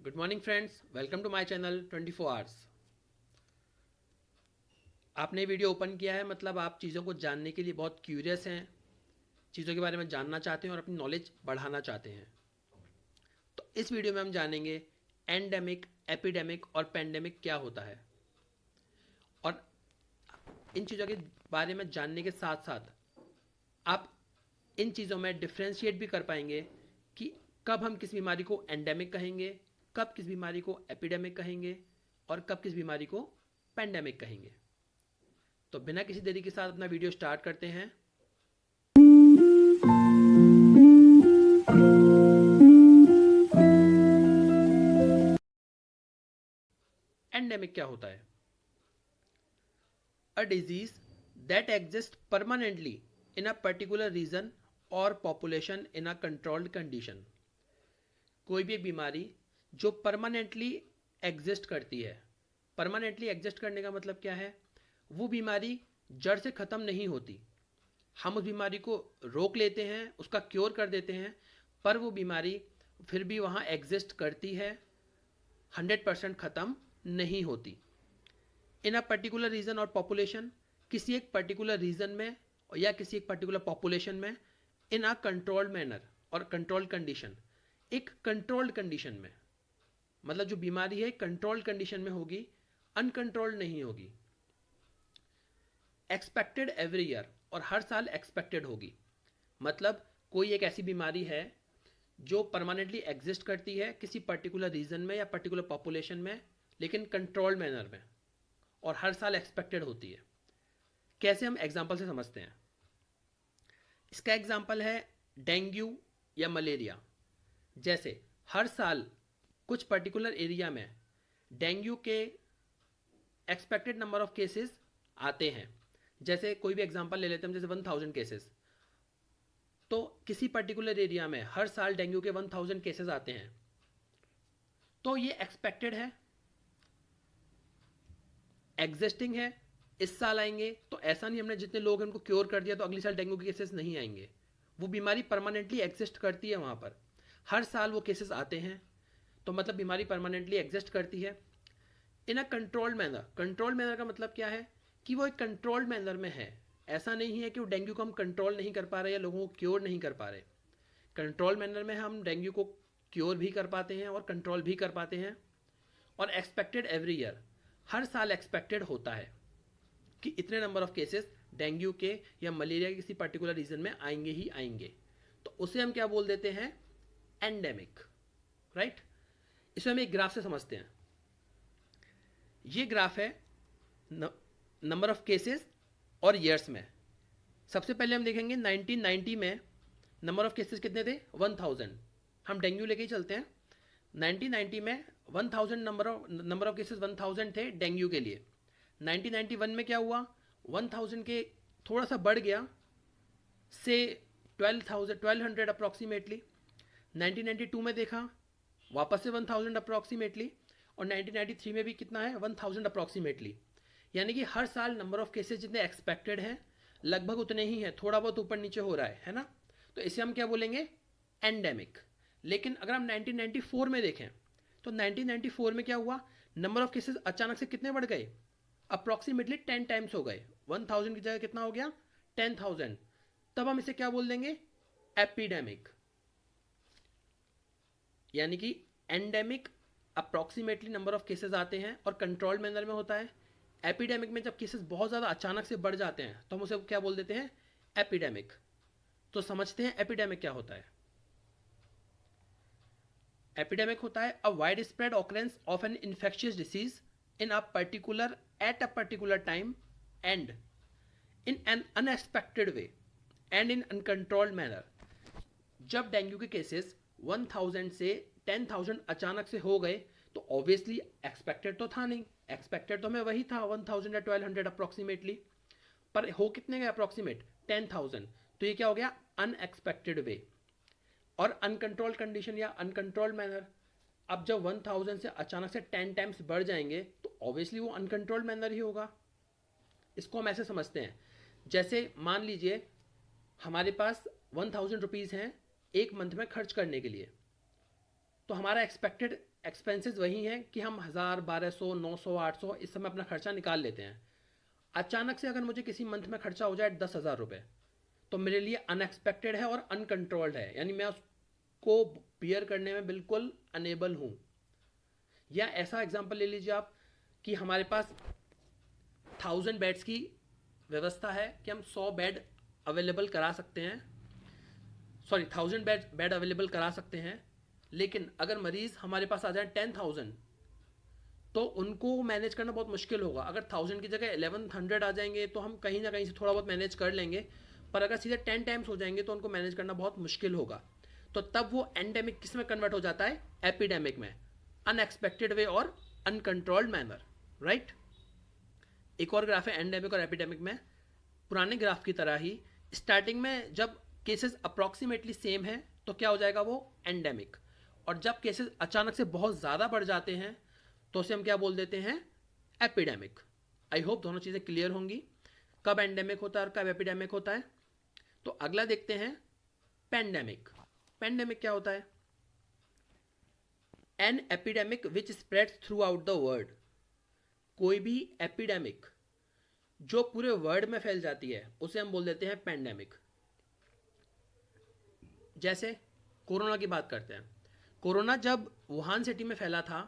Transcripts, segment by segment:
Good morning friends, welcome to my channel 24 hours. आपने video open किया है, मतलब आप चीज़ों को जानने के लिए बहुत क्यूरियस हैं, चीज़ों के बारे में जानना चाहते हैं और अपनी नॉलेज बढ़ाना चाहते हैं। तो इस वीडियो में हम जानेंगे एंडेमिक, एपिडेमिक और पेंडेमिक क्या होता है, और इन चीज़ों के बारे में जानने के साथ साथ आप इन चीज़ों में डिफ्रेंशिएट भी कर पाएंगे कि कब हम किस बीमारी को एंडेमिक कहेंगे, कब किस बीमारी को एपिडेमिक कहेंगे और कब किस बीमारी को पेंडेमिक कहेंगे। तो बिना किसी देरी के साथ अपना वीडियो स्टार्ट करते हैं। एंडेमिक क्या होता है? A disease that exist permanently in a particular region और population in a controlled condition. कोई भी एक बीमारी जो परमानेंटली एग्जिस्ट करती है। परमानेंटली एग्जिस्ट करने का मतलब क्या है? वो बीमारी जड़ से ख़त्म नहीं होती। हम उस बीमारी को रोक लेते हैं, उसका क्योर कर देते हैं, पर वो बीमारी फिर भी वहाँ एग्जिस्ट करती है, 100% ख़त्म नहीं होती। इन अ पर्टिकुलर रीजन और पॉपुलेशन, किसी एक पर्टिकुलर रीजन में या किसी एक पर्टिकुलर पॉपुलेशन में, इन अ कंट्रोल्ड मैनर और कंट्रोल्ड कंडीशन, एक कंट्रोल्ड कंडीशन में, मतलब जो बीमारी है कंट्रोल्ड कंडीशन में होगी, अनकंट्रोल्ड नहीं होगी। एक्सपेक्टेड एवरी ईयर, और हर साल एक्सपेक्टेड होगी। मतलब कोई एक ऐसी बीमारी है जो परमानेंटली एग्जिस्ट करती है किसी पर्टिकुलर रीजन में या पर्टिकुलर पॉपुलेशन में, लेकिन कंट्रोल्ड मैनर में, और हर साल एक्सपेक्टेड होती है। कैसे? हम एग्जाम्पल से समझते हैं। इसका एग्जाम्पल है डेंगू या मलेरिया। जैसे हर साल कुछ पर्टिकुलर एरिया में डेंगू के एक्सपेक्टेड नंबर ऑफ केसेस आते हैं। जैसे कोई भी एग्जांपल ले लेते हैं, जैसे 1000 केसेस, तो किसी पर्टिकुलर एरिया में हर साल डेंगू के 1000 केसेस आते हैं, तो ये एक्सपेक्टेड है, एग्जिस्टिंग है। इस साल आएंगे तो ऐसा नहीं हमने जितने लोग हैं उनको क्योर कर दिया तो अगले साल डेंगू के केसेस नहीं आएंगे। वो बीमारी परमानेंटली एग्जिस्ट करती है, वहाँ पर हर साल वो केसेस आते हैं, तो मतलब बीमारी परमानेंटली एग्जिस्ट करती है। In a controlled manner, controlled manner का मतलब क्या है कि वो एक कंट्रोल्ड मैनर में है। ऐसा नहीं है कि वो डेंगू को हम कंट्रोल नहीं कर पा रहे या लोगों को क्योर नहीं कर पा रहे। कंट्रोल मैनर में हम डेंगू को क्योर भी कर पाते हैं और कंट्रोल भी कर पाते हैं। और एक्सपेक्टेड एवरी ईयर, हर साल एक्सपेक्टेड होता है कि इतने नंबर ऑफ केसेस डेंगू के या मलेरिया के किसी पर्टिकुलर रीजन में आएंगे ही आएंगे। तो उसे हम क्या बोल देते हैं? Endemic, right. इसे हम एक ग्राफ से समझते हैं। ये ग्राफ है नंबर ऑफ केसेस और ईयर्स में। सबसे पहले हम देखेंगे 1990 में नंबर ऑफ केसेस कितने थे? 1000। हम डेंगू लेके ही चलते हैं। 1990 में 1000 नंबर ऑफ केसेस 1000 थे डेंगू के लिए। 1991 में क्या हुआ? 1000 के थोड़ा सा बढ़ गया से 1200 अप्रॉक्सीमेटली। 1992 में देखा वापस से 1000 अप्रॉक्सीमेटली, और 1993 में भी कितना है? 1000 अप्रॉक्सीमेटली। यानी कि हर साल नंबर ऑफ केसेस जितने एक्सपेक्टेड हैं लगभग उतने ही हैं, थोड़ा बहुत ऊपर नीचे हो रहा है ना। तो इसे हम क्या बोलेंगे? एंडेमिक। लेकिन अगर हम 1994 में देखें तो 1994 में क्या हुआ? नंबर ऑफ केसेस अचानक से कितने बढ़ गए? अप्रॉक्सीमेटली 10 टाइम्स हो गए। 1000 की जगह कितना हो गया? 10,000। तब हम इसे क्या बोल देंगे? एपिडेमिक। यानी कि endemic approximately number of cases आते हैं और कंट्रोल्ड मैनर में होता है। एपिडेमिक में जब केसेस बहुत ज़्यादा अचानक से बढ़ जाते हैं तो हम उसे क्या बोल देते हैं? एपिडेमिक। तो समझते हैं एपिडेमिक क्या होता है। एपिडेमिक होता है a wide spread occurrence of an infectious disease in a particular at a particular time and in an unexpected way and in uncontrolled manner. जब डेंगू के केसेस 1000 से 10,000 अचानक से हो गए तो ऑब्वियसली एक्सपेक्टेड तो था नहीं। एक्सपेक्टेड तो हमें वही था 1000 या 1200 अप्रॉक्सीमेटली, पर हो कितने गए अप्रॉक्सीमेट? 10,000। तो ये क्या हो गया? अनएक्सपेक्टेड वे। और अनकंट्रोल्ड कंडीशन या अनकंट्रोल्ड मैनर, अब जब 1000 से अचानक से 10 टाइम्स बढ़ जाएंगे तो ऑब्वियसली वो अनकंट्रोल्ड मैनर ही होगा। इसको हम ऐसे समझते हैं, जैसे मान लीजिए हमारे पास 1000 रुपीज़ हैं एक मंथ में खर्च करने के लिए, तो हमारा एक्सपेक्टेड एक्सपेंसेस वही हैं कि हम 1000, 1200, 900, 800 इस समय अपना खर्चा निकाल लेते हैं। अचानक से अगर मुझे किसी मंथ में खर्चा हो जाए 10,000 रुपये, तो मेरे लिए अनएक्सपेक्टेड है और अनकंट्रोल्ड है, यानी मैं उसको बियर करने में बिल्कुल अनेबल हूँ। या ऐसा एग्जांपल ले लीजिए आप कि हमारे पास 1000 बेड्स की व्यवस्था है कि हम 100 बेड अवेलेबल करा सकते हैं, सॉरी 1000 बेड अवेलेबल करा सकते हैं, लेकिन अगर मरीज़ हमारे पास आ जाए 10,000 तो उनको मैनेज करना बहुत मुश्किल होगा। अगर 1000 की जगह 1100 आ जाएंगे तो हम कहीं ना कहीं से थोड़ा बहुत मैनेज कर लेंगे, पर अगर सीधे 10 टाइम्स हो जाएंगे तो उनको मैनेज करना बहुत मुश्किल होगा। तो तब वो एंडेमिक किस में कन्वर्ट हो जाता है? एपिडेमिक में, अनएक्सपेक्टेड वे और अनकंट्रोल्ड मैनर, राइट। एक और ग्राफ है एंडेमिक और एपिडेमिक में, पुराने ग्राफ की तरह ही स्टार्टिंग में जब केसेस अप्रॉक्सीमेटली सेम है तो क्या हो जाएगा? वो एंडेमिक। और जब केसेस अचानक से बहुत ज़्यादा बढ़ जाते हैं तो उसे हम क्या बोल देते हैं? एपिडेमिक। आई होप दोनों चीज़ें क्लियर होंगी, कब एंडेमिक होता है और कब एपिडेमिक होता है। तो अगला देखते हैं पेंडेमिक। पेंडेमिक क्या होता है? An epidemic which spreads through out the world. कोई भी एपिडेमिक जो पूरे वर्ल्ड में फैल जाती है उसे हम बोल देते हैं पेंडेमिक। जैसे कोरोना की बात करते हैं। कोरोना जब वुहान सिटी में फैला था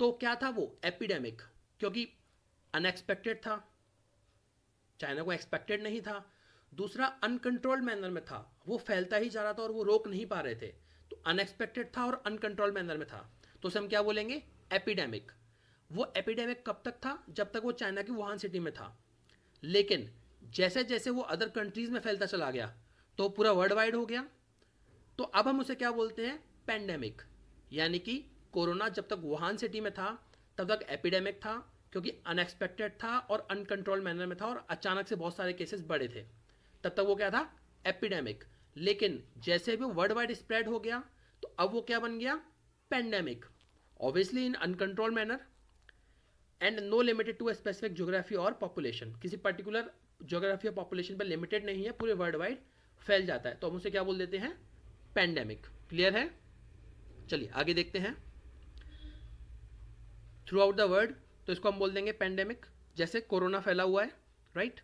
तो क्या था? वो एपिडेमिक, क्योंकि अनएक्सपेक्टेड था, चाइना को एक्सपेक्टेड नहीं था। दूसरा, अनकंट्रोल्ड मैनर में था, वो फैलता ही जा रहा था और वो रोक नहीं पा रहे थे। तो अनएक्सपेक्टेड था और अनकंट्रोल्ड मैनर में था, तो उसे हम क्या बोलेंगे? एपिडेमिक। वो एपिडेमिक कब तक था? जब तक वो चाइना की वुहान सिटी में था। लेकिन जैसे जैसे वो अदर कंट्रीज में फैलता चला गया तो पूरा वर्ल्ड वाइड हो गया। तो अब हम उसे क्या बोलते हैं? पेंडेमिक। यानी कि कोरोना जब तक वुहान सिटी में था तब तक एपिडेमिक था, क्योंकि अनएक्सपेक्टेड था और अनकंट्रोल मैनर में था और अचानक से बहुत सारे केसेस बढ़े थे। तब तक वो क्या था? एपिडेमिक। लेकिन जैसे भी वर्ल्ड वाइड स्प्रेड हो गया तो अब वो क्या बन गया? Pandemic. Obviously in uncontrol manner and no limited to a specific geography और पॉपुलेशन। किसी पर्टिकुलर ज्योग्राफी और पॉपुलेशन पर लिमिटेड नहीं है, पूरे वर्ल्ड वाइड फैल जाता है, तो हम उसे क्या बोल देते हैं? पेंडेमिक। क्लियर है? चलिए आगे देखते हैं। थ्रू आउट द वर्ल्ड, तो इसको हम बोल देंगे पेंडेमिक, जैसे कोरोना फैला हुआ है, राइट।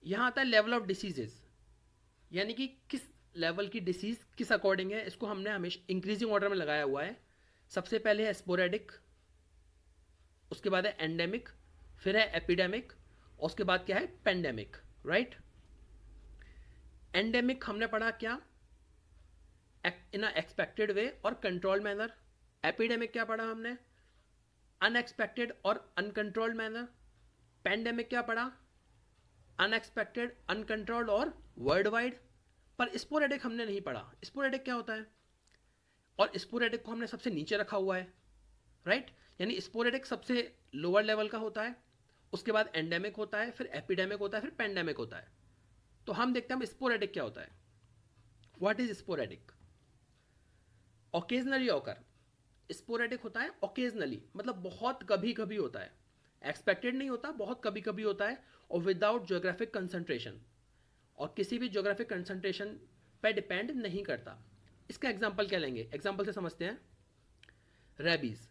यहां आता है लेवल ऑफ डिसीजेस, यानी कि किस लेवल की डिसीज किस अकॉर्डिंग है। इसको हमने हमेशा इंक्रीजिंग ऑर्डर में लगाया हुआ है। सबसे पहले है स्पोरेडिक, उसके बाद है एंडेमिक, फिर है एपिडेमिक, और उसके बाद क्या है? Pandemic, right. एंडेमिक हमने पढ़ा क्या? इन अ एक्सपेक्टेड वे और कंट्रोल मैनर। एपिडेमिक क्या पढ़ा हमने? अनएक्सपेक्टेड और अनकंट्रोल्ड मैनर। पेंडेमिक क्या पढ़ा? अनएक्सपेक्टेड, अनकंट्रोल्ड और वर्ल्ड वाइड। पर स्पोरेडिक हमने नहीं पढ़ा। स्पोरेडिक क्या होता है? और स्पोरेडिक को हमने सबसे नीचे रखा हुआ है, राइट। यानी स्पोरेडिक सबसे लोअर लेवल का होता है, उसके बाद एंडेमिक होता है, फिर एपिडेमिक होता है, फिर पेंडेमिक होता है। तो हम देखते हैं स्पोरेडिक क्या होता है। What is sporadic? Occasionally occur. Sporadic होता है ओकेजनली, मतलब बहुत कभी कभी होता है, एक्सपेक्टेड नहीं होता, बहुत कभी कभी होता है, और विदाउट ज्योग्राफिक कंसंट्रेशन, और किसी भी ज्योग्राफिक कंसंट्रेशन पे डिपेंड नहीं करता। इसका एग्जांपल क्या लेंगे? एग्जांपल से समझते हैं। रेबीज,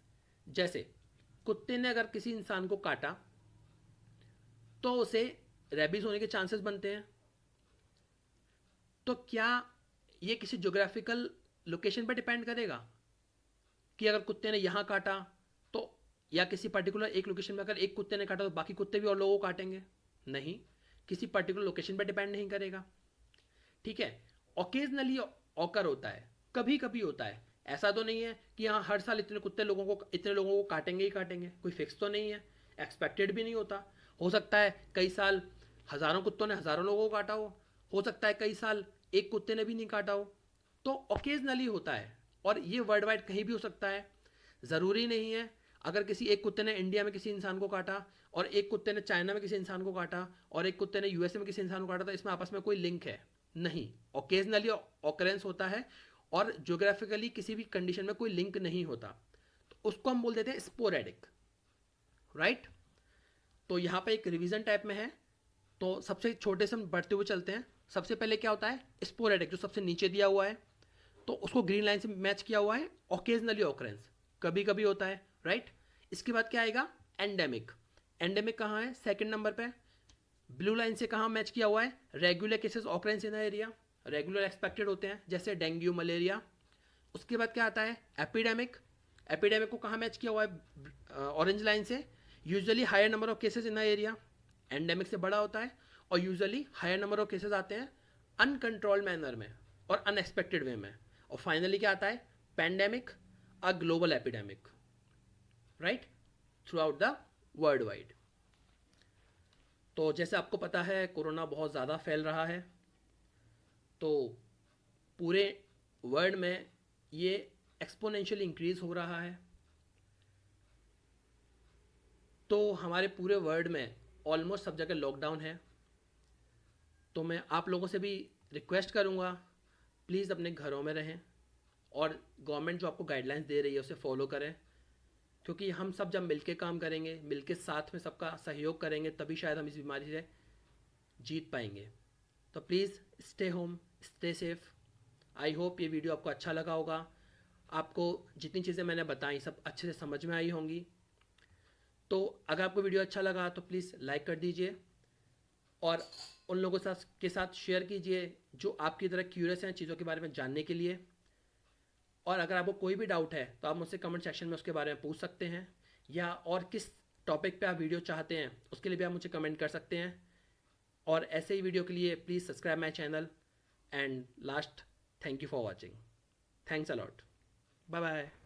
जैसे कुत्ते ने अगर किसी इंसान को काटा तो उसे रेबीज होने के चांसेस बनते हैं। तो क्या ये किसी ज्योग्राफिकल लोकेशन पर डिपेंड करेगा कि अगर कुत्ते ने यहाँ काटा तो, या किसी पर्टिकुलर एक लोकेशन में अगर एक कुत्ते ने काटा तो बाकी कुत्ते भी और लोगों को काटेंगे? नहीं, किसी पर्टिकुलर लोकेशन पर डिपेंड नहीं करेगा, ठीक है। ओकेजनली ऑकर होता है, कभी कभी होता है। ऐसा तो नहीं है कि हाँ हर साल इतने लोगों को काटेंगे ही काटेंगे, कोई फिक्स तो नहीं है। एक्सपेक्टेड भी नहीं होता। हो सकता है कई साल हज़ारों कुत्तों ने हज़ारों लोगों को काटा हो सकता है कई साल एक कुत्ते ने भी नहीं काटा हो। तो ओकेजनली होता है, और ये वर्ल्ड वाइड कहीं भी हो सकता है, ज़रूरी नहीं है। अगर किसी एक कुत्ते ने इंडिया में किसी इंसान को काटा और एक कुत्ते ने चाइना में किसी इंसान को काटा और एक कुत्ते ने यूएसए में किसी इंसान को काटा, तो इसमें आपस में कोई लिंक है? नहीं, ओकेजनली ऑकरेंस होता है और ज्योग्राफिकली किसी भी कंडीशन में कोई लिंक नहीं होता, तो उसको हम बोल देते हैं स्पोरेडिक, राइट। तो यहाँ पे एक रिवीजन टाइप में है, तो सबसे छोटे से हम बढ़ते हुए चलते हैं। सबसे पहले क्या होता है? स्पोरेडिक, जो सबसे नीचे दिया हुआ है। तो उसको ग्रीन लाइन से मैच किया हुआ है ओकेजनली ऑकरेंस, कभी कभी होता है, राइट। इसके बाद क्या आएगा, एंडेमिक। एंडेमिक कहाँ है, सेकंड नंबर पे। ब्लू लाइन से कहाँ मैच किया हुआ है, regular cases occurrence in the area, regular expected होते हैं जैसे डेंगू मलेरिया। उसके बाद क्या आता है, एपिडेमिक। एपिडेमिक को कहाँ मैच किया हुआ है, ऑरेंज लाइन से, usually higher number of cases in the area, endemic से बड़ा होता है और usually higher number of cases आते हैं अनकंट्रोल्ड मैनर में और अनएक्सपेक्टेड वे में। और फाइनली क्या आता है, pandemic, a global epidemic, right, through out the world wide. तो जैसे आपको पता है कोरोना बहुत ज़्यादा फैल रहा है, तो पूरे वर्ल्ड में ये एक्सपोनेंशियल इंक्रीज हो रहा है। तो हमारे पूरे वर्ल्ड में ऑलमोस्ट सब जगह लॉकडाउन है। तो मैं आप लोगों से भी रिक्वेस्ट करूँगा, प्लीज़ अपने घरों में रहें और गवर्नमेंट जो आपको गाइडलाइंस दे रही है उसे फॉलो करें, क्योंकि हम सब जब मिलके काम करेंगे, मिलके साथ में सबका सहयोग करेंगे, तभी शायद हम इस बीमारी से जीत पाएंगे। तो please stay home, stay safe. I hope ये वीडियो आपको अच्छा लगा होगा, आपको जितनी चीज़ें मैंने बताई सब अच्छे से समझ में आई होंगी। तो अगर आपको वीडियो अच्छा लगा तो प्लीज़ लाइक कर दीजिए और उन लोगों के साथ शेयर कीजिए जो आपकी तरह क्यूरियस हैं चीज़ों के बारे में जानने के लिए। और अगर आपको कोई भी डाउट है तो आप मुझसे कमेंट सेक्शन में उसके बारे में पूछ सकते हैं, या और किस टॉपिक पे आप वीडियो चाहते हैं उसके लिए भी आप मुझे कमेंट कर सकते हैं। और ऐसे ही वीडियो के लिए please subscribe my channel. And last, thank you for watching. Thanks a lot. Bye bye.